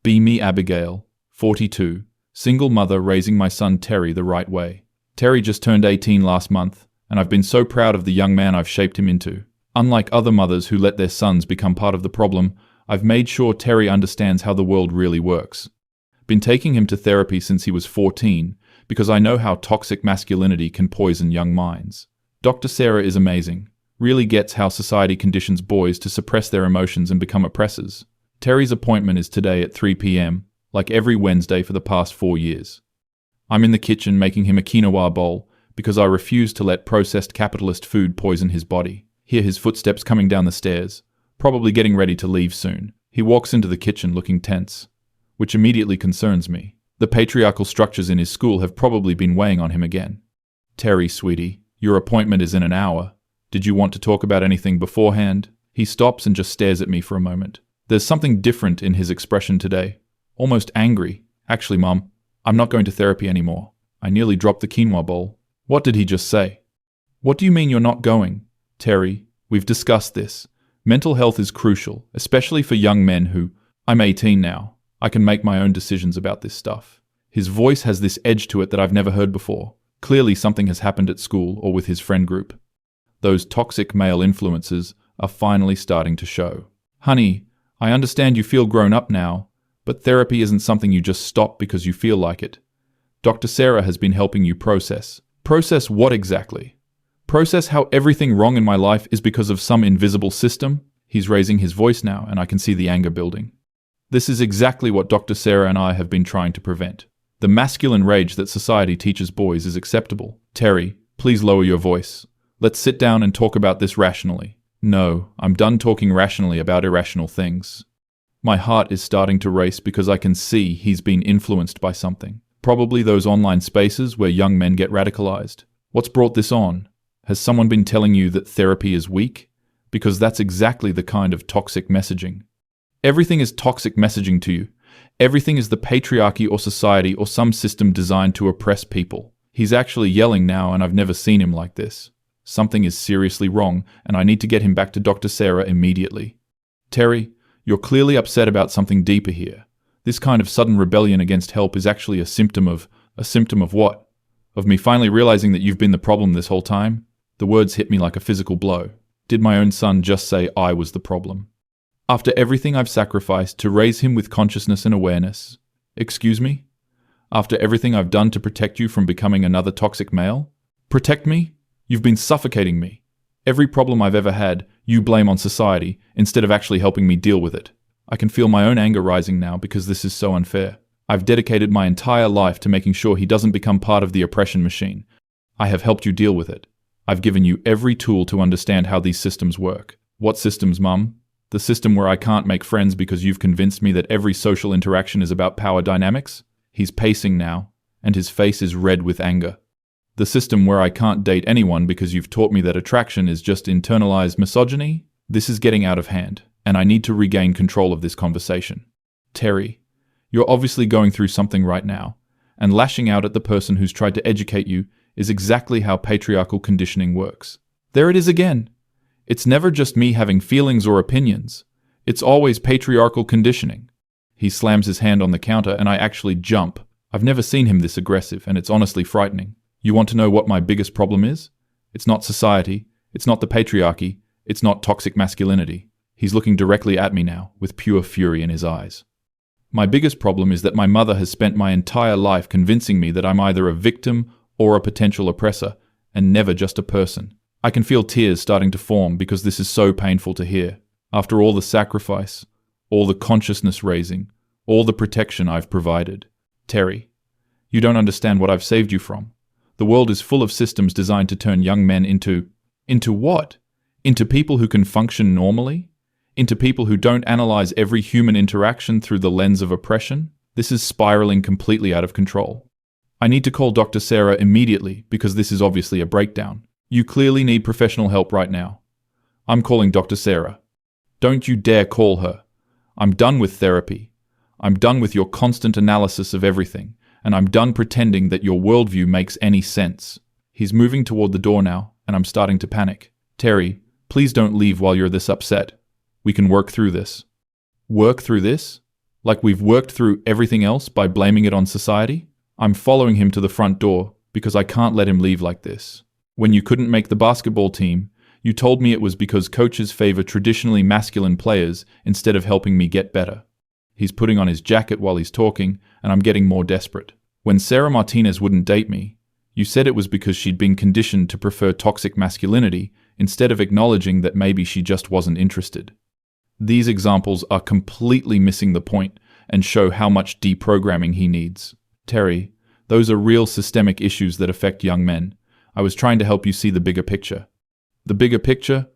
Be me Abigail, 42, single mother raising my son Terry the right way. Terry just turned 18 last month, and I've been so proud of the young man I've shaped him into. Unlike other mothers who let their sons become part of the problem, I've made sure Terry understands how the world really works. Been taking him to therapy since he was 14, because I know how toxic masculinity can poison young minds. Dr. Sarah is amazing, really gets how society conditions boys to suppress their emotions and become oppressors. Terry's appointment is today at 3 p.m., like every Wednesday for the past 4 years. I'm in the kitchen making him a quinoa bowl because I refuse to let processed capitalist food poison his body. Hear his footsteps coming down the stairs, probably getting ready to leave soon. He walks into the kitchen looking tense, which immediately concerns me. The patriarchal structures in his school have probably been weighing on him again. Terry, sweetie, your appointment is in an hour. Did you want to talk about anything beforehand? He stops and just stares at me for a moment. There's something different in his expression today. Almost angry. Actually, Mom, I'm not going to therapy anymore. I nearly dropped the quinoa bowl. What did he just say? What do you mean you're not going? Terry, we've discussed this. Mental health is crucial, especially for young men who... I'm 18 now. I can make my own decisions about this stuff. His voice has this edge to it that I've never heard before. Clearly something has happened at school or with his friend group. Those toxic male influences are finally starting to show. Honey, I understand you feel grown up now, but therapy isn't something you just stop because you feel like it. Dr. Sarah has been helping you process. Process what exactly? Process how everything wrong in my life is because of some invisible system? He's raising his voice now, and I can see the anger building. This is exactly what Dr. Sarah and I have been trying to prevent. The masculine rage that society teaches boys is acceptable. Terry, please lower your voice. Let's sit down and talk about this rationally. No, I'm done talking rationally about irrational things. My heart is starting to race because I can see he's been influenced by something. Probably those online spaces where young men get radicalized. What's brought this on? Has someone been telling you that therapy is weak? Because that's exactly the kind of toxic messaging. Everything is toxic messaging to you. Everything is the patriarchy or society or some system designed to oppress people. He's actually yelling now, and I've never seen him like this. Something is seriously wrong, and I need to get him back to Dr. Sarah immediately. Terry, you're clearly upset about something deeper here. This kind of sudden rebellion against help is actually a symptom of what? Of me finally realizing that you've been the problem this whole time? The words hit me like a physical blow. Did my own son just say I was the problem? After everything I've sacrificed to raise him with consciousness and awareness. Excuse me? After everything I've done to protect you from becoming another toxic male? Protect me? You've been suffocating me. Every problem I've ever had, you blame on society, instead of actually helping me deal with it. I can feel my own anger rising now because this is so unfair. I've dedicated my entire life to making sure he doesn't become part of the oppression machine. I have helped you deal with it. I've given you every tool to understand how these systems work. What systems, Mum? The system where I can't make friends because you've convinced me that every social interaction is about power dynamics? He's pacing now, and his face is red with anger. The system where I can't date anyone because you've taught me that attraction is just internalized misogyny? This is getting out of hand, and I need to regain control of this conversation. Terry, you're obviously going through something right now, and lashing out at the person who's tried to educate you is exactly how patriarchal conditioning works. There it is again. It's never just me having feelings or opinions. It's always patriarchal conditioning. He slams his hand on the counter and I actually jump. I've never seen him this aggressive, and it's honestly frightening. You want to know what my biggest problem is? It's not society. It's not the patriarchy. It's not toxic masculinity. He's looking directly at me now, with pure fury in his eyes. My biggest problem is that my mother has spent my entire life convincing me that I'm either a victim or a potential oppressor, and never just a person. I can feel tears starting to form because this is so painful to hear. After all the sacrifice, all the consciousness raising, all the protection I've provided. Terry, you don't understand what I've saved you from. The world is full of systems designed to turn young men into what? Into people who can function normally? Into people who don't analyze every human interaction through the lens of oppression? This is spiraling completely out of control. I need to call Dr. Sarah immediately because this is obviously a breakdown. You clearly need professional help right now. I'm calling Dr. Sarah. Don't you dare call her. I'm done with therapy. I'm done with your constant analysis of everything, and I'm done pretending that your worldview makes any sense. He's moving toward the door now, and I'm starting to panic. Terry, please don't leave while you're this upset. We can work through this. Work through this? Like we've worked through everything else by blaming it on society? I'm following him to the front door because I can't let him leave like this. When you couldn't make the basketball team, you told me it was because coaches favor traditionally masculine players instead of helping me get better. He's putting on his jacket while he's talking, and I'm getting more desperate. When Sarah Martinez wouldn't date me, you said it was because she'd been conditioned to prefer toxic masculinity instead of acknowledging that maybe she just wasn't interested. These examples are completely missing the point and show how much deprogramming he needs. Terry, those are real systemic issues that affect young men. I was trying to help you see the bigger picture. The bigger picture?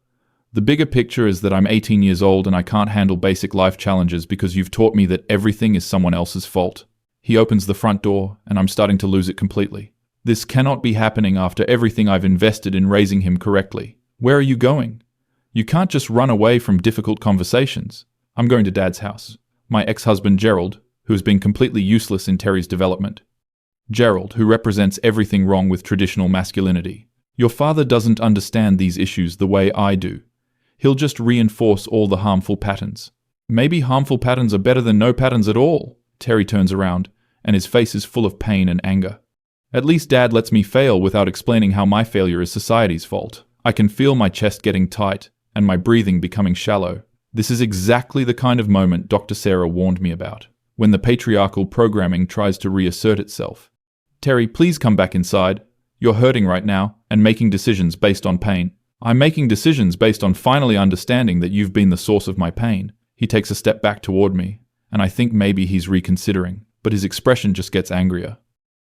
The bigger picture is that I'm 18 years old and I can't handle basic life challenges because you've taught me that everything is someone else's fault. He opens the front door and I'm starting to lose it completely. This cannot be happening after everything I've invested in raising him correctly. Where are you going? You can't just run away from difficult conversations. I'm going to Dad's house. My ex-husband Gerald, who has been completely useless in Terry's development. Gerald, who represents everything wrong with traditional masculinity. Your father doesn't understand these issues the way I do. He'll just reinforce all the harmful patterns. Maybe harmful patterns are better than no patterns at all. Terry turns around, and his face is full of pain and anger. At least Dad lets me fail without explaining how my failure is society's fault. I can feel my chest getting tight, and my breathing becoming shallow. This is exactly the kind of moment Dr. Sarah warned me about, when the patriarchal programming tries to reassert itself. Terry, please come back inside. You're hurting right now, and making decisions based on pain. I'm making decisions based on finally understanding that you've been the source of my pain. He takes a step back toward me, and I think maybe he's reconsidering, but his expression just gets angrier.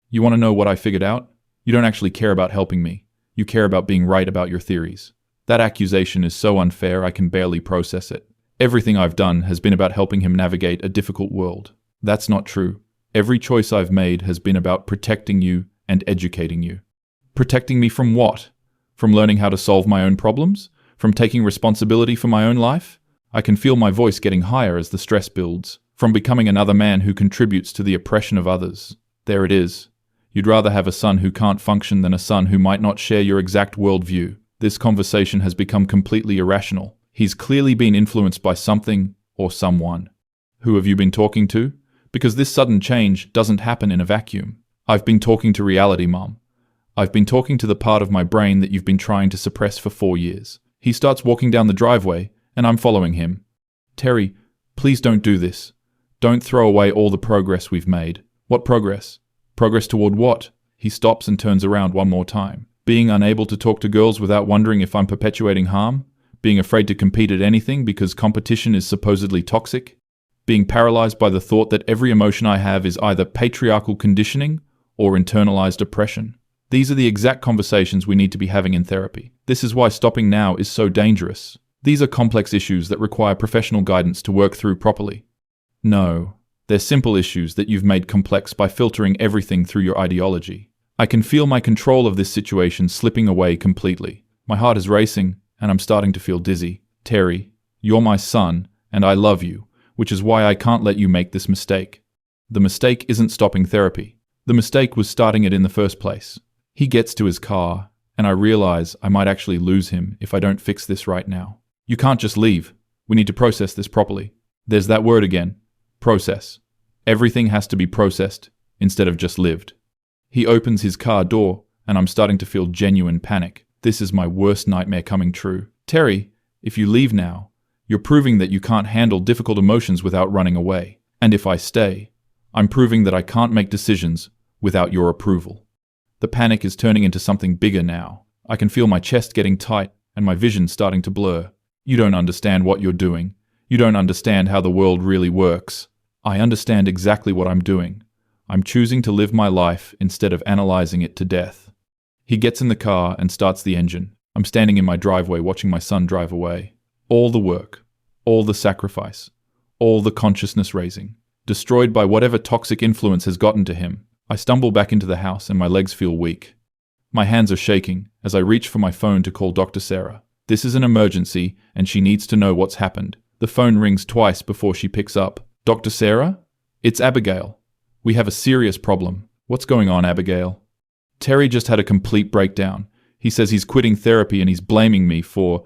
You want to know what I figured out? You don't actually care about helping me. You care about being right about your theories. That accusation is so unfair I can barely process it. Everything I've done has been about helping him navigate a difficult world. That's not true. Every choice I've made has been about protecting you and educating you. Protecting me from what? From learning how to solve my own problems? From taking responsibility for my own life? I can feel my voice getting higher as the stress builds. From becoming another man who contributes to the oppression of others. There it is. You'd rather have a son who can't function than a son who might not share your exact worldview. This conversation has become completely irrational. He's clearly been influenced by something or someone. Who have you been talking to? Because this sudden change doesn't happen in a vacuum. I've been talking to reality, Mom. I've been talking to the part of my brain that you've been trying to suppress for 4 years. He starts walking down the driveway, and I'm following him. Terry, please don't do this. Don't throw away all the progress we've made. What progress? Progress toward what? He stops and turns around one more time. Being unable to talk to girls without wondering if I'm perpetuating harm? Being afraid to compete at anything because competition is supposedly toxic? Being paralyzed by the thought that every emotion I have is either patriarchal conditioning or internalized oppression? These are the exact conversations we need to be having in therapy. This is why stopping now is so dangerous. These are complex issues that require professional guidance to work through properly. No, they're simple issues that you've made complex by filtering everything through your ideology. I can feel my control of this situation slipping away completely. My heart is racing, and I'm starting to feel dizzy. Terry, you're my son, and I love you, which is why I can't let you make this mistake. The mistake isn't stopping therapy. The mistake was starting it in the first place. He gets to his car, and I realize I might actually lose him if I don't fix this right now. You can't just leave. We need to process this properly. There's that word again. Process. Everything has to be processed instead of just lived. He opens his car door, and I'm starting to feel genuine panic. This is my worst nightmare coming true. Terry, if you leave now, you're proving that you can't handle difficult emotions without running away. And if I stay, I'm proving that I can't make decisions without your approval. The panic is turning into something bigger now. I can feel my chest getting tight and my vision starting to blur. You don't understand what you're doing. You don't understand how the world really works. I understand exactly what I'm doing. I'm choosing to live my life instead of analyzing it to death. He gets in the car and starts the engine. I'm standing in my driveway watching my son drive away. All the work, all the sacrifice, all the consciousness raising, destroyed by whatever toxic influence has gotten to him. I stumble back into the house and my legs feel weak. My hands are shaking as I reach for my phone to call Dr. Sarah. This is an emergency and she needs to know what's happened. The phone rings twice before she picks up. Dr. Sarah? It's Abigail. We have a serious problem. What's going on, Abigail? Terry just had a complete breakdown. He says he's quitting therapy and he's blaming me for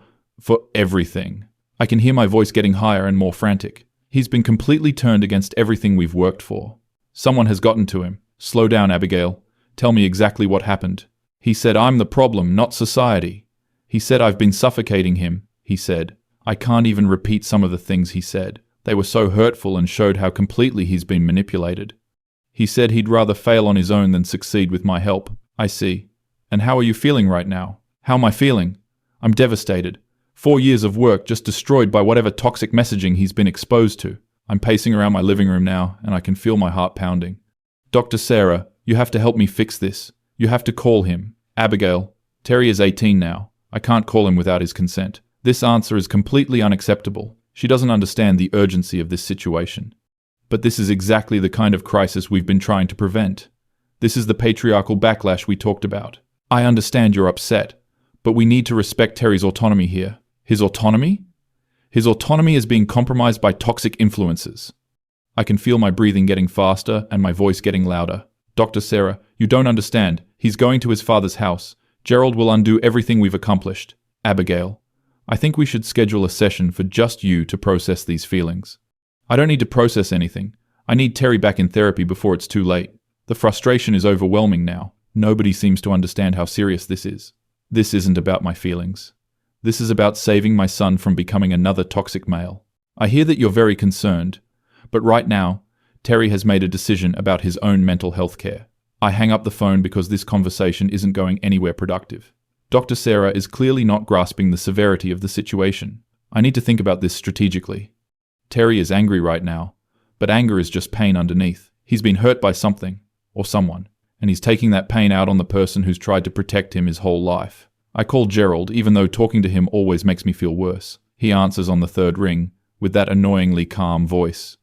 everything. I can hear my voice getting higher and more frantic. He's been completely turned against everything we've worked for. Someone has gotten to him. Slow down, Abigail. Tell me exactly what happened. He said I'm the problem, not society. He said I've been suffocating him, he said. I can't even repeat some of the things he said. They were so hurtful and showed how completely he's been manipulated. He said he'd rather fail on his own than succeed with my help. I see. And how are you feeling right now? How am I feeling? I'm devastated. 4 years of work just destroyed by whatever toxic messaging he's been exposed to. I'm pacing around my living room now, and I can feel my heart pounding. Dr. Sarah, you have to help me fix this. You have to call him. Abigail, Terry is 18 now. I can't call him without his consent. This answer is completely unacceptable. She doesn't understand the urgency of this situation. But this is exactly the kind of crisis we've been trying to prevent. This is the patriarchal backlash we talked about. I understand you're upset, but we need to respect Terry's autonomy here. His autonomy? His autonomy is being compromised by toxic influences. I can feel my breathing getting faster and my voice getting louder. Dr. Sarah, you don't understand. He's going to his father's house. Gerald will undo everything we've accomplished. Abigail, I think we should schedule a session for just you to process these feelings. I don't need to process anything. I need Terry back in therapy before it's too late. The frustration is overwhelming now. Nobody seems to understand how serious this is. This isn't about my feelings. This is about saving my son from becoming another toxic male. I hear that you're very concerned, but right now, Terry has made a decision about his own mental health care. I hang up the phone because this conversation isn't going anywhere productive. Dr. Sarah is clearly not grasping the severity of the situation. I need to think about this strategically. Terry is angry right now, but anger is just pain underneath. He's been hurt by something, or someone, and he's taking that pain out on the person who's tried to protect him his whole life. I call Gerald, even though talking to him always makes me feel worse. He answers on the third ring, with that annoyingly calm voice.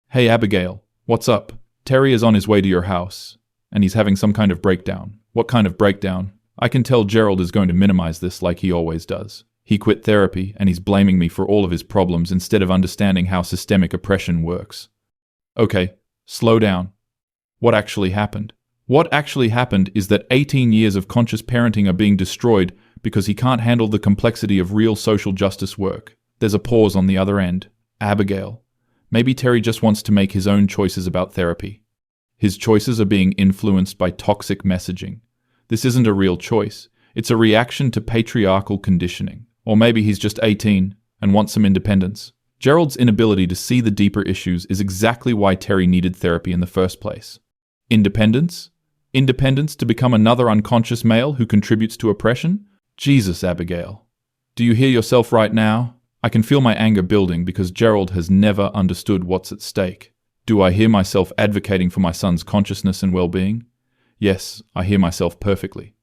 Hey Abigail, what's up? Terry is on his way to your house, and he's having some kind of breakdown. What kind of breakdown? I can tell Gerald is going to minimize this like he always does. He quit therapy, and he's blaming me for all of his problems instead of understanding how systemic oppression works. Okay, slow down. What actually happened? What actually happened is that 18 years of conscious parenting are being destroyed because he can't handle the complexity of real social justice work. There's a pause on the other end. Abigail. Maybe Terry just wants to make his own choices about therapy. His choices are being influenced by toxic messaging. This isn't a real choice. It's a reaction to patriarchal conditioning. Or maybe he's just 18 and wants some independence. Gerald's inability to see the deeper issues is exactly why Terry needed therapy in the first place. Independence? Independence to become another unconscious male who contributes to oppression? Jesus, Abigail. Do you hear yourself right now? I can feel my anger building because Gerald has never understood what's at stake. Do I hear myself advocating for my son's consciousness and well-being? Yes, I hear myself perfectly.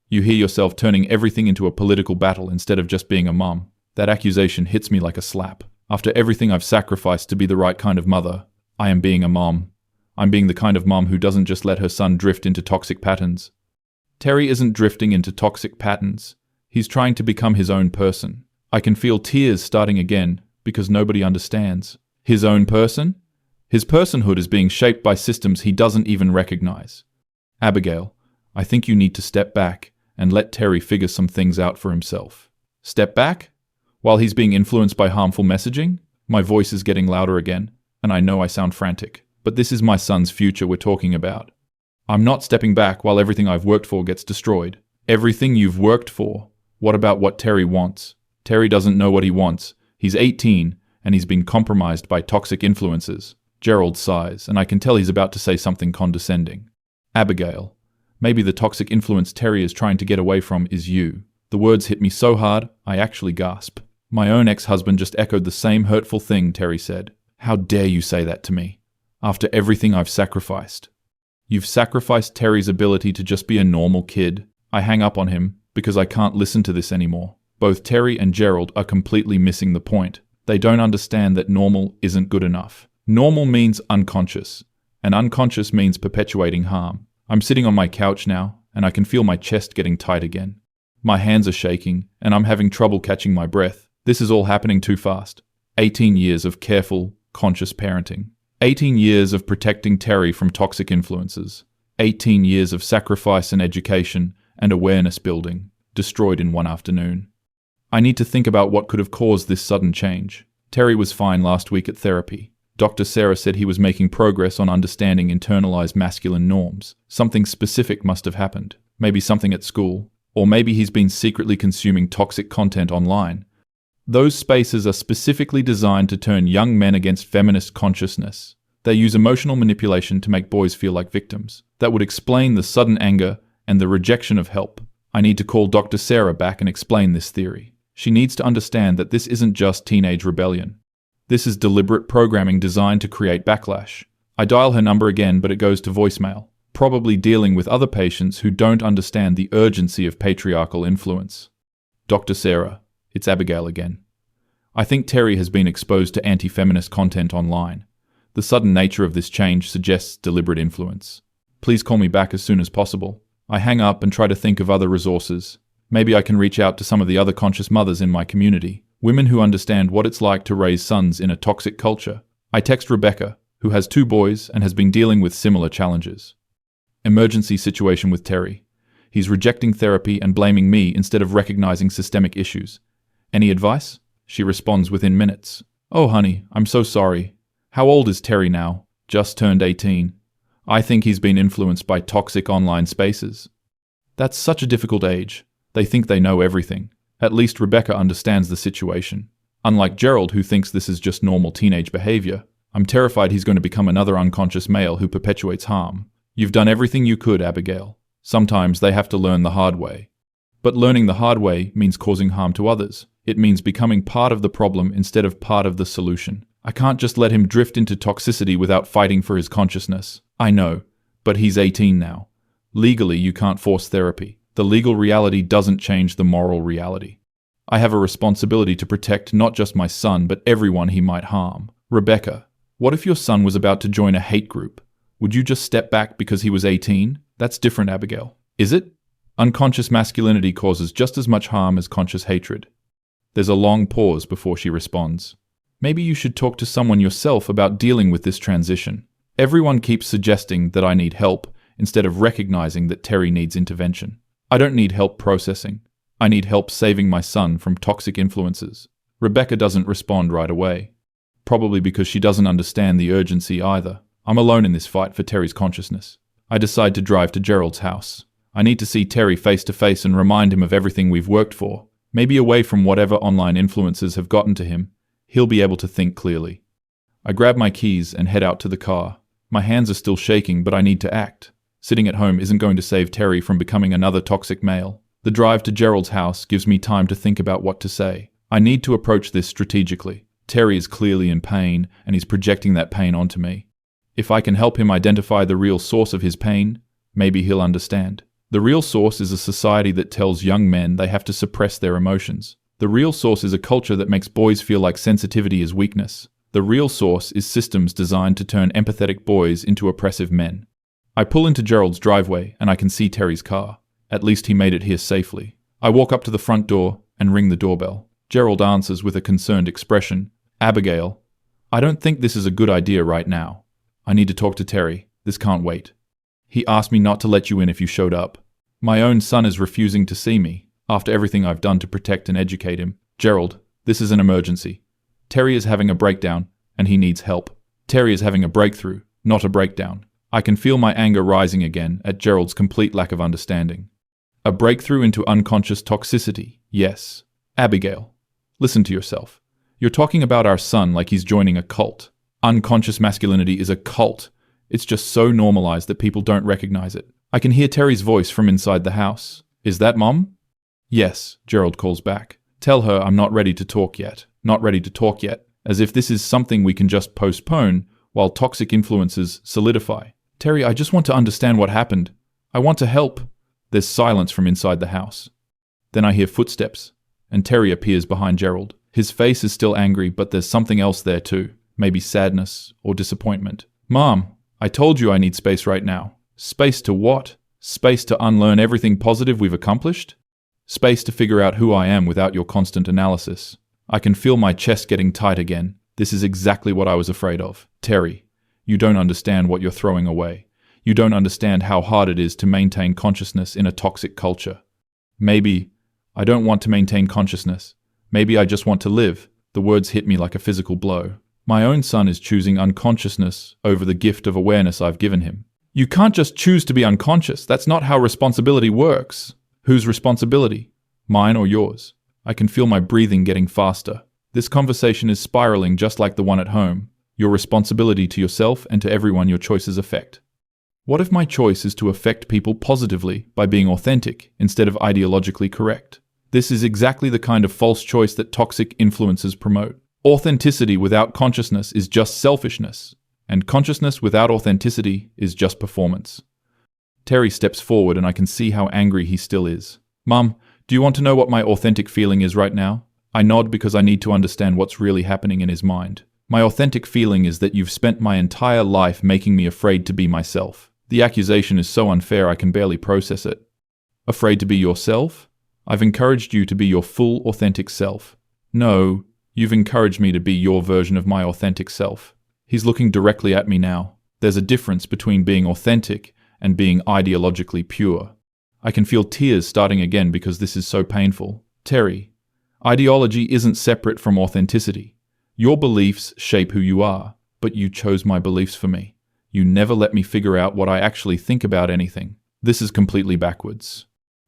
You hear yourself turning everything into a political battle instead of just being a mom. That accusation hits me like a slap. After everything I've sacrificed to be the right kind of mother, I am being a mom. I'm being the kind of mom who doesn't just let her son drift into toxic patterns. Terry isn't drifting into toxic patterns. He's trying to become his own person. I can feel tears starting again because nobody understands. His own person? His personhood is being shaped by systems he doesn't even recognize. Abigail, I think you need to step back and let Terry figure some things out for himself. Step back? While he's being influenced by harmful messaging? My voice is getting louder again, and I know I sound frantic. But this is my son's future we're talking about. I'm not stepping back while everything I've worked for gets destroyed. Everything you've worked for? What about what Terry wants? Terry doesn't know what he wants. He's 18, and he's been compromised by toxic influences. Gerald sighs, and I can tell he's about to say something condescending. Abigail, maybe the toxic influence Terry is trying to get away from is you. The words hit me so hard, I actually gasp. My own ex-husband just echoed the same hurtful thing Terry said. How dare you say that to me? After everything I've sacrificed. You've sacrificed Terry's ability to just be a normal kid. I hang up on him because I can't listen to this anymore. Both Terry and Gerald are completely missing the point. They don't understand that normal isn't good enough. Normal means unconscious, and unconscious means perpetuating harm. I'm sitting on my couch now, and I can feel my chest getting tight again. My hands are shaking, and I'm having trouble catching my breath. This is all happening too fast. 18 years of careful, conscious parenting. 18 years of protecting Terry from toxic influences. 18 years of sacrifice and education and awareness building, destroyed in one afternoon. I need to think about what could have caused this sudden change. Terry was fine last week at therapy. Dr. Sarah said he was making progress on understanding internalized masculine norms. Something specific must have happened. Maybe something at school. Or maybe he's been secretly consuming toxic content online. Those spaces are specifically designed to turn young men against feminist consciousness. They use emotional manipulation to make boys feel like victims. That would explain the sudden anger and the rejection of help. I need to call Dr. Sarah back and explain this theory. She needs to understand that this isn't just teenage rebellion. This is deliberate programming designed to create backlash. I dial her number again, but it goes to voicemail, probably dealing with other patients who don't understand the urgency of patriarchal influence. Dr. Sarah, it's Abigail again. I think Terry has been exposed to anti-feminist content online. The sudden nature of this change suggests deliberate influence. Please call me back as soon as possible. I hang up and try to think of other resources. Maybe I can reach out to some of the other conscious mothers in my community, women who understand what it's like to raise sons in a toxic culture. I text Rebecca, who has 2 boys and has been dealing with similar challenges. Emergency situation with Terry. He's rejecting therapy and blaming me instead of recognizing systemic issues. Any advice? She responds within minutes. Oh honey, I'm so sorry. How old is Terry now? Just turned 18. I think he's been influenced by toxic online spaces. That's such a difficult age. They think they know everything. At least Rebecca understands the situation. Unlike Gerald, who thinks this is just normal teenage behavior, I'm terrified he's going to become another unconscious male who perpetuates harm. You've done everything you could, Abigail. Sometimes they have to learn the hard way. But learning the hard way means causing harm to others. It means becoming part of the problem instead of part of the solution. I can't just let him drift into toxicity without fighting for his consciousness. I know, but he's 18 now. Legally, you can't force therapy. The legal reality doesn't change the moral reality. I have a responsibility to protect not just my son, but everyone he might harm. Rebecca, what if your son was about to join a hate group? Would you just step back because he was 18? That's different, Abigail. Is it? Unconscious masculinity causes just as much harm as conscious hatred. There's a long pause before she responds. Maybe you should talk to someone yourself about dealing with this transition. Everyone keeps suggesting that I need help instead of recognizing that Terry needs intervention. I don't need help processing. I need help saving my son from toxic influences. Rebecca doesn't respond right away. Probably because she doesn't understand the urgency either. I'm alone in this fight for Terry's consciousness. I decide to drive to Gerald's house. I need to see Terry face to face and remind him of everything we've worked for. Maybe away from whatever online influences have gotten to him, he'll be able to think clearly. I grab my keys and head out to the car. My hands are still shaking, but I need to act. Sitting at home isn't going to save Terry from becoming another toxic male. The drive to Gerald's house gives me time to think about what to say. I need to approach this strategically. Terry is clearly in pain, and he's projecting that pain onto me. If I can help him identify the real source of his pain, maybe he'll understand. The real source is a society that tells young men they have to suppress their emotions. The real source is a culture that makes boys feel like sensitivity is weakness. The real source is systems designed to turn empathetic boys into oppressive men. I pull into Gerald's driveway and I can see Terry's car. At least he made it here safely. I walk up to the front door and ring the doorbell. Gerald answers with a concerned expression. Abigail, I don't think this is a good idea right now. I need to talk to Terry. This can't wait. He asked me not to let you in if you showed up. My own son is refusing to see me, after everything I've done to protect and educate him. Gerald, this is an emergency. Terry is having a breakdown, and he needs help. Terry is having a breakthrough, not a breakdown. I can feel my anger rising again at Gerald's complete lack of understanding. A breakthrough into unconscious toxicity, yes. Abigail, listen to yourself. You're talking about our son like he's joining a cult. Unconscious masculinity is a cult. It's just so normalized that people don't recognize it. I can hear Terry's voice from inside the house. Is that Mom? Yes, Gerald calls back. Tell her I'm not ready to talk yet. Not ready to talk yet. As if this is something we can just postpone while toxic influences solidify. Terry, I just want to understand what happened. I want to help. There's silence from inside the house. Then I hear footsteps, and Terry appears behind Gerald. His face is still angry, but there's something else there too. Maybe sadness or disappointment. Mom, I told you I need space right now. Space to what? Space to unlearn everything positive we've accomplished? Space to figure out who I am without your constant analysis. I can feel my chest getting tight again. This is exactly what I was afraid of. Terry, you don't understand what you're throwing away. You don't understand how hard it is to maintain consciousness in a toxic culture. Maybe I don't want to maintain consciousness. Maybe I just want to live. The words hit me like a physical blow. My own son is choosing unconsciousness over the gift of awareness I've given him. You can't just choose to be unconscious. That's not how responsibility works. Whose responsibility? Mine or yours? I can feel my breathing getting faster. This conversation is spiraling just like the one at home. Your responsibility to yourself and to everyone your choices affect. What if my choice is to affect people positively by being authentic instead of ideologically correct? This is exactly the kind of false choice that toxic influences promote. Authenticity without consciousness is just selfishness, and consciousness without authenticity is just performance. Terry steps forward and I can see how angry he still is. Mum, do you want to know what my authentic feeling is right now? I nod because I need to understand what's really happening in his mind. My authentic feeling is that you've spent my entire life making me afraid to be myself. The accusation is so unfair I can barely process it. Afraid to be yourself? I've encouraged you to be your full, authentic self. No, you've encouraged me to be your version of my authentic self. He's looking directly at me now. There's a difference between being authentic and being ideologically pure. I can feel tears starting again because this is so painful. Terry, ideology isn't separate from authenticity. Your beliefs shape who you are, but you chose my beliefs for me. You never let me figure out what I actually think about anything. This is completely backwards.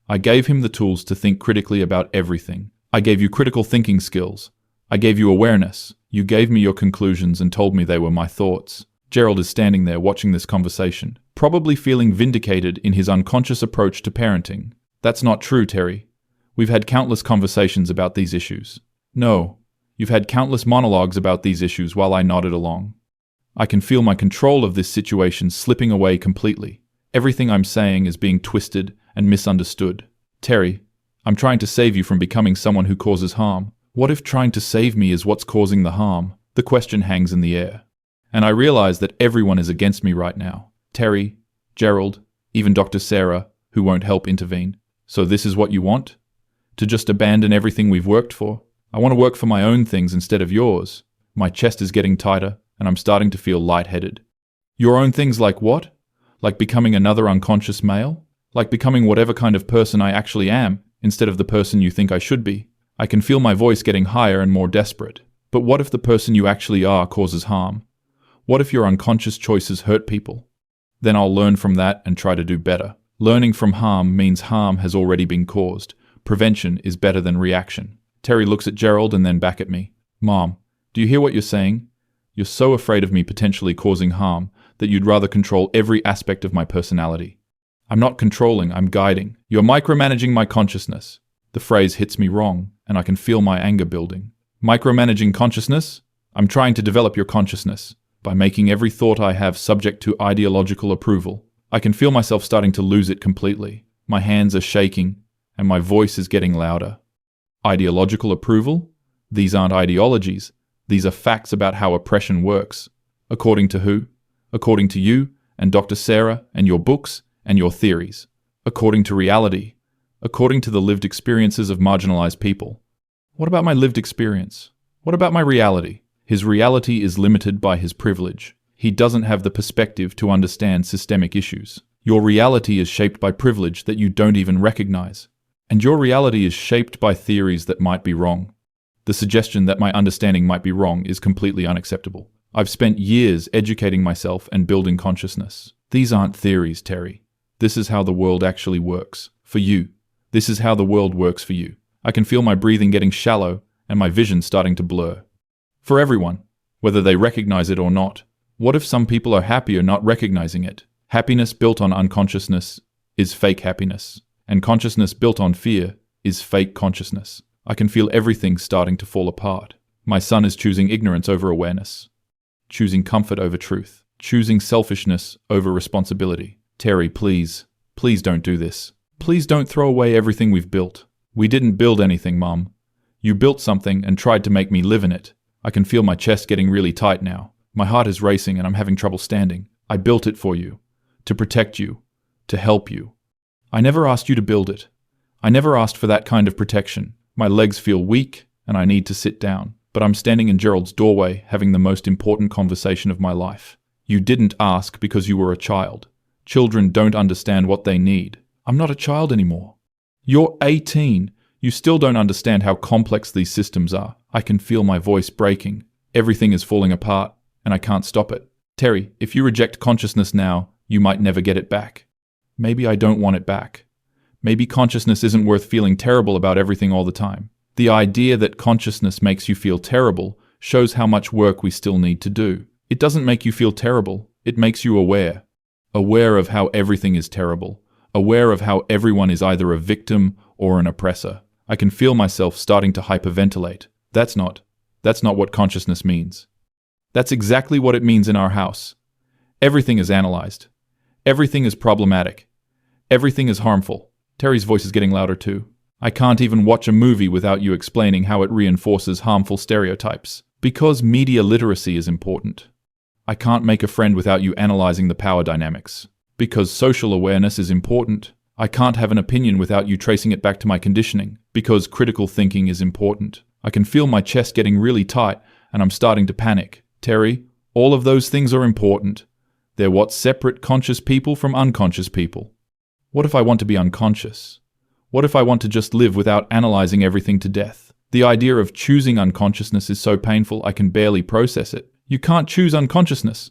I gave him the tools to think critically about everything. I gave you critical thinking skills. I gave you awareness. You gave me your conclusions and told me they were my thoughts. Gerald is standing there watching this conversation, probably feeling vindicated in his unconscious approach to parenting. That's not true, Terry. We've had countless conversations about these issues. No, you've had countless monologues about these issues while I nodded along. I can feel my control of this situation slipping away completely. Everything I'm saying is being twisted and misunderstood. Terry, I'm trying to save you from becoming someone who causes harm. What if trying to save me is what's causing the harm? The question hangs in the air. And I realize that everyone is against me right now. Terry, Gerald, even Dr. Sarah, who won't help intervene. So this is what you want? To just abandon everything we've worked for? I want to work for my own things instead of yours. My chest is getting tighter, and I'm starting to feel lightheaded. Your own things like what? Like becoming another unconscious male? Like becoming whatever kind of person I actually am, instead of the person you think I should be? I can feel my voice getting higher and more desperate. But what if the person you actually are causes harm? What if your unconscious choices hurt people? Then I'll learn from that and try to do better. Learning from harm means harm has already been caused. Prevention is better than reaction. Terry looks at Gerald and then back at me. Mom, do you hear what you're saying? You're so afraid of me potentially causing harm that you'd rather control every aspect of my personality. I'm not controlling, I'm guiding. You're micromanaging my consciousness. The phrase hits me wrong, and I can feel my anger building. Micromanaging consciousness? I'm trying to develop your consciousness by making every thought I have subject to ideological approval. I can feel myself starting to lose it completely. My hands are shaking, and my voice is getting louder. Ideological approval? These aren't ideologies. These are facts about how oppression works. According to who? According to you, and Dr. Sarah, and your books, and your theories. According to reality. According to the lived experiences of marginalized people. What about my lived experience? What about my reality? His reality is limited by his privilege. He doesn't have the perspective to understand systemic issues. Your reality is shaped by privilege that you don't even recognize. And your reality is shaped by theories that might be wrong. The suggestion that my understanding might be wrong is completely unacceptable. I've spent years educating myself and building consciousness. These aren't theories, Terry. This is how the world actually works. For you. This is how the world works for you. I can feel my breathing getting shallow and my vision starting to blur. For everyone, whether they recognize it or not. What if some people are happier not recognizing it? Happiness built on unconsciousness is fake happiness, and consciousness built on fear is fake consciousness. I can feel everything starting to fall apart. My son is choosing ignorance over awareness, choosing comfort over truth, choosing selfishness over responsibility. Terry, please don't do this. Please don't throw away everything we've built. We didn't build anything, Mom. You built something and tried to make me live in it. I can feel my chest getting really tight now. My heart is racing and I'm having trouble standing. I built it for you, to protect you, to help you. I never asked you to build it. I never asked for that kind of protection. My legs feel weak and I need to sit down. But I'm standing in Gerald's doorway having the most important conversation of my life. You didn't ask because you were a child. Children don't understand what they need. I'm not a child anymore. You're 18. You still don't understand how complex these systems are. I can feel my voice breaking. Everything is falling apart, and I can't stop it. Terry, if you reject consciousness now, you might never get it back. Maybe I don't want it back. Maybe consciousness isn't worth feeling terrible about everything all the time. The idea that consciousness makes you feel terrible shows how much work we still need to do. It doesn't make you feel terrible, it makes you aware. Aware of how everything is terrible. Aware of how everyone is either a victim or an oppressor. I can feel myself starting to hyperventilate. That's not what consciousness means. That's exactly what it means in our house. Everything is analyzed. Everything is problematic. Everything is harmful. Terry's voice is getting louder too. I can't even watch a movie without you explaining how it reinforces harmful stereotypes. Because media literacy is important. I can't make a friend without you analyzing the power dynamics. Because social awareness is important. I can't have an opinion without you tracing it back to my conditioning. Because critical thinking is important. I can feel my chest getting really tight and I'm starting to panic. Terry, all of those things are important. They're what separate conscious people from unconscious people. What if I want to be unconscious? What if I want to just live without analyzing everything to death? The idea of choosing unconsciousness is so painful I can barely process it. You can't choose unconsciousness.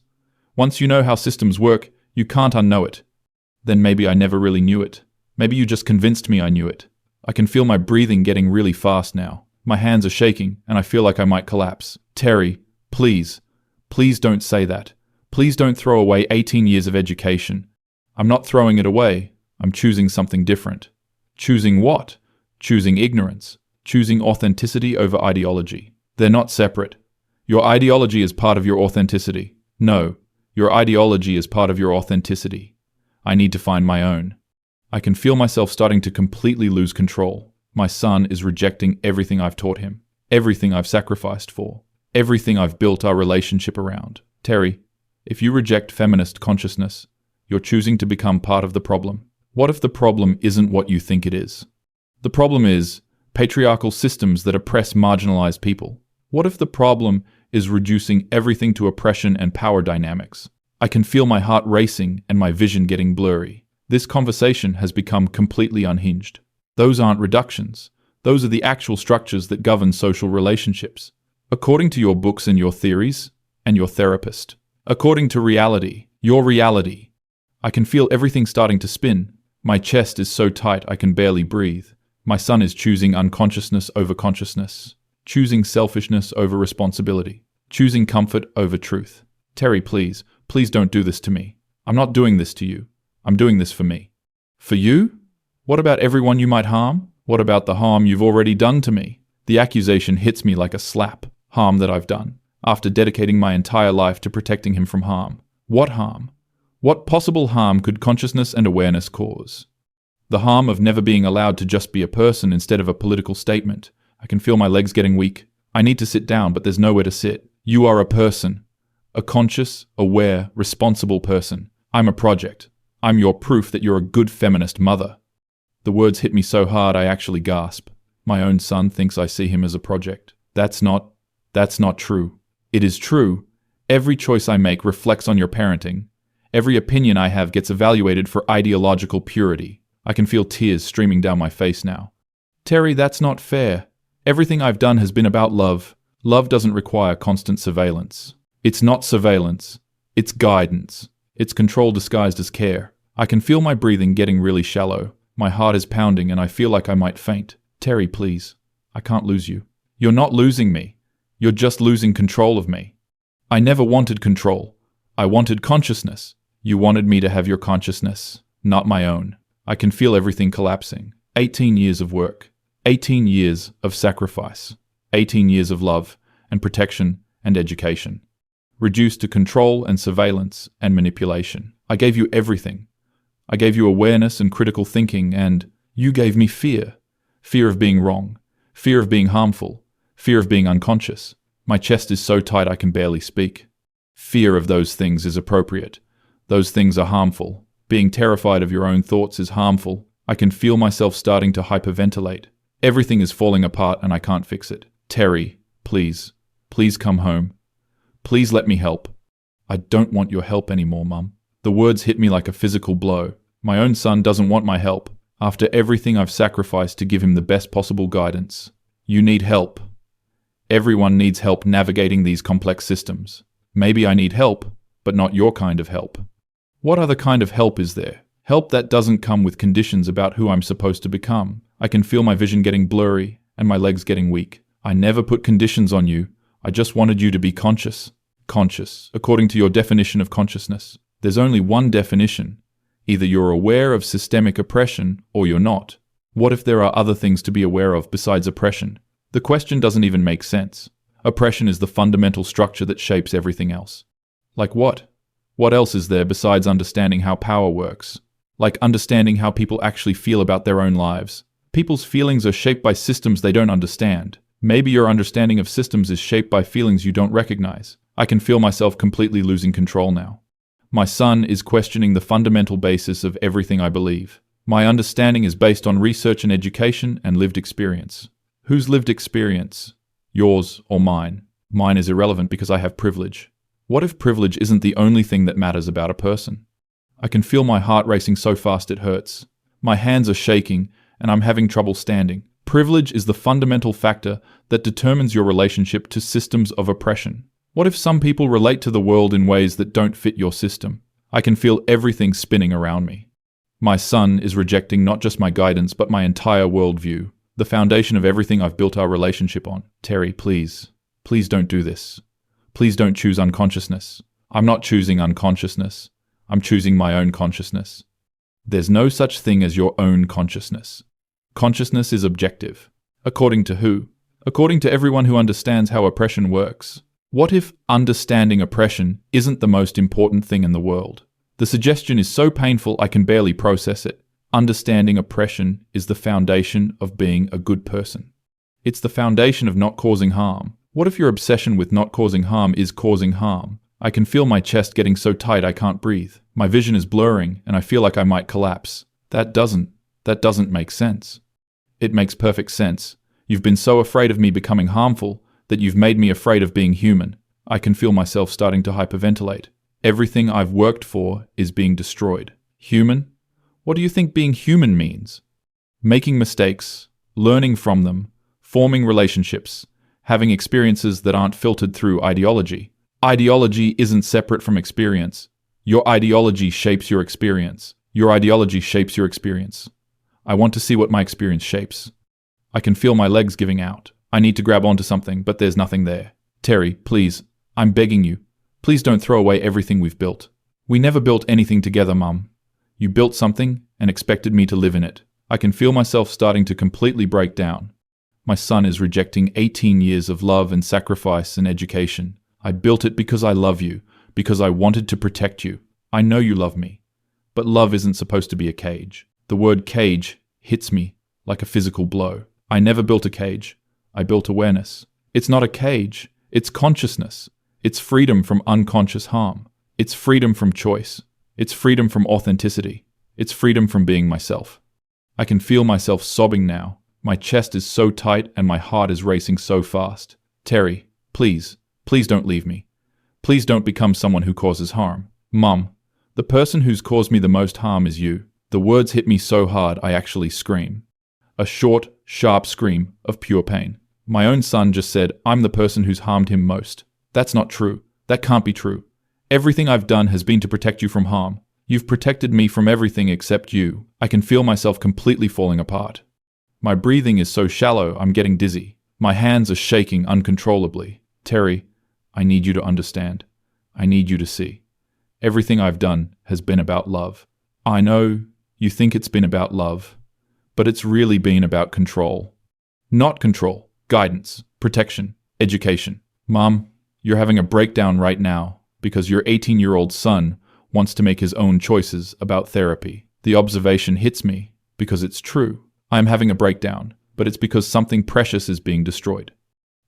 Once you know how systems work, you can't unknow it. Then maybe I never really knew it. Maybe you just convinced me I knew it. I can feel my breathing getting really fast now. My hands are shaking and I feel like I might collapse. Terry, please don't say that. Please don't throw away 18 years of education. I'm not throwing it away. I'm choosing something different. Choosing what? Choosing ignorance. Choosing authenticity over ideology. They're not separate. Your ideology is part of your authenticity. No, your ideology is part of your authenticity. I need to find my own. I can feel myself starting to completely lose control. My son is rejecting everything I've taught him. Everything I've sacrificed for. Everything I've built our relationship around. Terry, if you reject feminist consciousness, you're choosing to become part of the problem. What if the problem isn't what you think it is? The problem is patriarchal systems that oppress marginalized people. What if the problem is reducing everything to oppression and power dynamics? I can feel my heart racing and my vision getting blurry. This conversation has become completely unhinged. Those aren't reductions. Those are the actual structures that govern social relationships. According to your books and your theories, and your therapist. According to reality, your reality. I can feel everything starting to spin. My chest is so tight I can barely breathe. My son is choosing unconsciousness over consciousness. Choosing selfishness over responsibility. Choosing comfort over truth. Terry, please don't do this to me. I'm not doing this to you. I'm doing this for me. For you? What about everyone you might harm? What about the harm you've already done to me? The accusation hits me like a slap. Harm that I've done, after dedicating my entire life to protecting him from harm. What harm? What possible harm could consciousness and awareness cause? The harm of never being allowed to just be a person instead of a political statement. I can feel my legs getting weak. I need to sit down, but there's nowhere to sit. You are a person. A conscious, aware, responsible person. I'm a project. I'm your proof that you're a good feminist mother. The words hit me so hard I actually gasp. My own son thinks I see him as a project. That's not true. It is true. Every choice I make reflects on your parenting. Every opinion I have gets evaluated for ideological purity. I can feel tears streaming down my face now. Terry, that's not fair. Everything I've done has been about love. Love doesn't require constant surveillance. It's not surveillance. It's guidance. It's control disguised as care. I can feel my breathing getting really shallow. My heart is pounding and I feel like I might faint. Terry, please. I can't lose you. You're not losing me. You're just losing control of me. I never wanted control. I wanted consciousness. You wanted me to have your consciousness, not my own. I can feel everything collapsing. 18 years of work. 18 years of sacrifice. 18 years of love and protection and education. Reduced to control and surveillance and manipulation. I gave you everything. I gave you awareness and critical thinking, and you gave me fear. Fear of being wrong. Fear of being harmful. Fear of being unconscious. My chest is so tight I can barely speak. Fear of those things is appropriate. Those things are harmful. Being terrified of your own thoughts is harmful. I can feel myself starting to hyperventilate. Everything is falling apart and I can't fix it. Terry, please come home. Please let me help. I don't want your help anymore, Mum. The words hit me like a physical blow. My own son doesn't want my help. After everything I've sacrificed to give him the best possible guidance. You need help. Everyone needs help navigating these complex systems. Maybe I need help, but not your kind of help. What other kind of help is there? Help that doesn't come with conditions about who I'm supposed to become. I can feel my vision getting blurry and my legs getting weak. I never put conditions on you. I just wanted you to be conscious. Conscious, according to your definition of consciousness. There's only one definition. Either you're aware of systemic oppression or you're not. What if there are other things to be aware of besides oppression? The question doesn't even make sense. Oppression is the fundamental structure that shapes everything else. Like what? What else is there besides understanding how power works? Like understanding how people actually feel about their own lives. People's feelings are shaped by systems they don't understand. Maybe your understanding of systems is shaped by feelings you don't recognize. I can feel myself completely losing control now. My son is questioning the fundamental basis of everything I believe. My understanding is based on research and education and lived experience. Whose lived experience? Yours or mine? Mine is irrelevant because I have privilege. What if privilege isn't the only thing that matters about a person? I can feel my heart racing so fast it hurts. My hands are shaking and I'm having trouble standing. Privilege is the fundamental factor that determines your relationship to systems of oppression. What if some people relate to the world in ways that don't fit your system? I can feel everything spinning around me. My son is rejecting not just my guidance but my entire worldview, the foundation of everything I've built our relationship on. Terry, please. Please don't do this. Please don't choose unconsciousness. I'm not choosing unconsciousness. I'm choosing my own consciousness. There's no such thing as your own consciousness. Consciousness is objective. According to who? According to everyone who understands how oppression works. What if understanding oppression isn't the most important thing in the world? The suggestion is so painful I can barely process it. Understanding oppression is the foundation of being a good person. It's the foundation of not causing harm. What if your obsession with not causing harm is causing harm? I can feel my chest getting so tight I can't breathe. My vision is blurring and I feel like I might collapse. That doesn't make sense. It makes perfect sense. You've been so afraid of me becoming harmful that you've made me afraid of being human. I can feel myself starting to hyperventilate. Everything I've worked for is being destroyed. Human? What do you think being human means? Making mistakes, learning from them, forming relationships, having experiences that aren't filtered through ideology. Ideology isn't separate from experience. Your ideology shapes your experience. Your ideology shapes your experience. I want to see what my experience shapes. I can feel my legs giving out. I need to grab onto something, but there's nothing there. Terry, please, I'm begging you. Please don't throw away everything we've built. We never built anything together, Mum. You built something and expected me to live in it. I can feel myself starting to completely break down. My son is rejecting 18 years of love and sacrifice and education. I built it because I love you, because I wanted to protect you. I know you love me. But love isn't supposed to be a cage. The word cage hits me like a physical blow. I never built a cage. I built awareness. It's not a cage. It's consciousness. It's freedom from unconscious harm. It's freedom from choice. It's freedom from authenticity. It's freedom from being myself. I can feel myself sobbing now. My chest is so tight and my heart is racing so fast. Terry, please, please don't leave me. Please don't become someone who causes harm. Mum, the person who's caused me the most harm is you. The words hit me so hard I actually scream. A short, sharp scream of pure pain. My own son just said, I'm the person who's harmed him most. That's not true. That can't be true. Everything I've done has been to protect you from harm. You've protected me from everything except you. I can feel myself completely falling apart. My breathing is so shallow, I'm getting dizzy. My hands are shaking uncontrollably. Terry, I need you to understand. I need you to see. Everything I've done has been about love. I know you think it's been about love, but it's really been about control. Not control, guidance, protection, education. Mom, you're having a breakdown right now because your 18-year-old son wants to make his own choices about therapy. The observation hits me because it's true. I'm having a breakdown, but it's because something precious is being destroyed.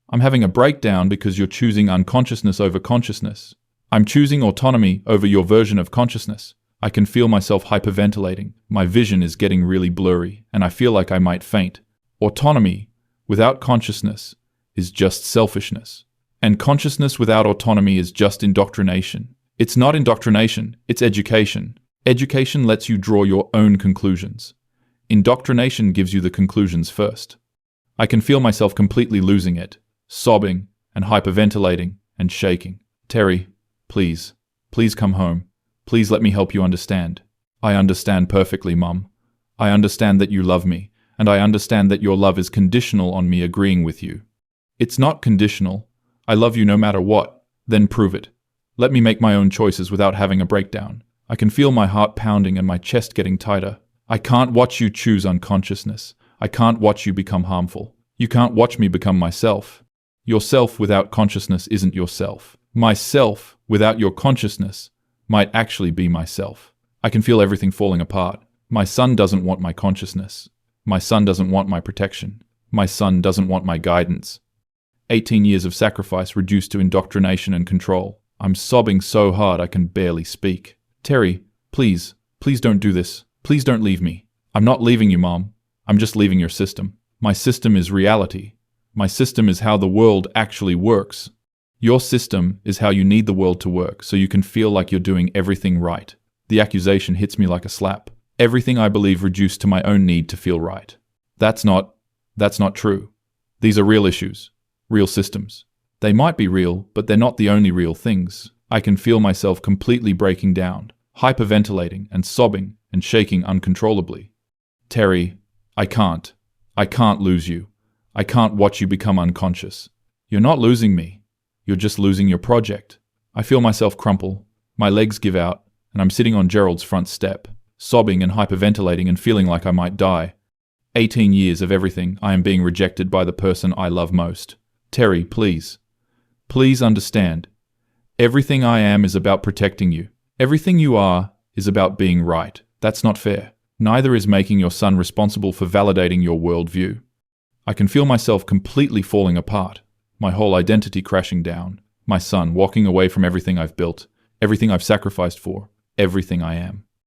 I'm having a breakdown because you're choosing unconsciousness over consciousness. I'm choosing autonomy over your version of consciousness. I can feel myself hyperventilating. My vision is getting really blurry, and I feel like I might faint. Autonomy without consciousness is just selfishness. And consciousness without autonomy is just indoctrination. It's not indoctrination, it's education. Education lets you draw your own conclusions. Indoctrination gives you the conclusions first. I can feel myself completely losing it. sobbing and hyperventilating and shaking. Terry, please, please come home. Please let me help you understand. I understand perfectly, Mum. I understand that you love me, and I understand that your love is conditional on me agreeing with you. It's not conditional. I love you no matter what. Then prove it. Let me make my own choices without having a breakdown. I can feel my heart pounding and my chest getting tighter. I can't watch you choose unconsciousness. I can't watch you become harmful. You can't watch me become myself. Yourself without consciousness isn't yourself. Myself without your consciousness might actually be myself. I can feel everything falling apart. My son doesn't want my consciousness. My son doesn't want my protection. My son doesn't want my guidance. 18 years of sacrifice reduced to indoctrination and control. I'm sobbing so hard I can barely speak. Terry, please, please don't do this. Please don't leave me. I'm not leaving you, Mom. I'm just leaving your system. My system is reality. My system is how the world actually works. Your system is how you need the world to work, so you can feel like you're doing everything right. The accusation hits me like a slap. Everything I believe reduced to my own need to feel right. That's not true. These are real issues, real systems. They might be real, but they're not the only real things. I can feel myself completely breaking down, hyperventilating and sobbing and shaking uncontrollably. Terry, I can't lose you. I can't watch you become unconscious. You're not losing me. You're just losing your project. I feel myself crumple. My legs give out, and I'm sitting on Gerald's front step, sobbing and hyperventilating and feeling like I might die. 18 years of everything, I am being rejected by the person I love most. Terry, please. Please understand. Everything I am is about protecting you. Everything you are is about being right. That's not fair. Neither is making your son responsible for validating your worldview. I can feel myself completely falling apart, my whole identity crashing down, my son walking away from everything I've built, everything I've sacrificed for, everything I am.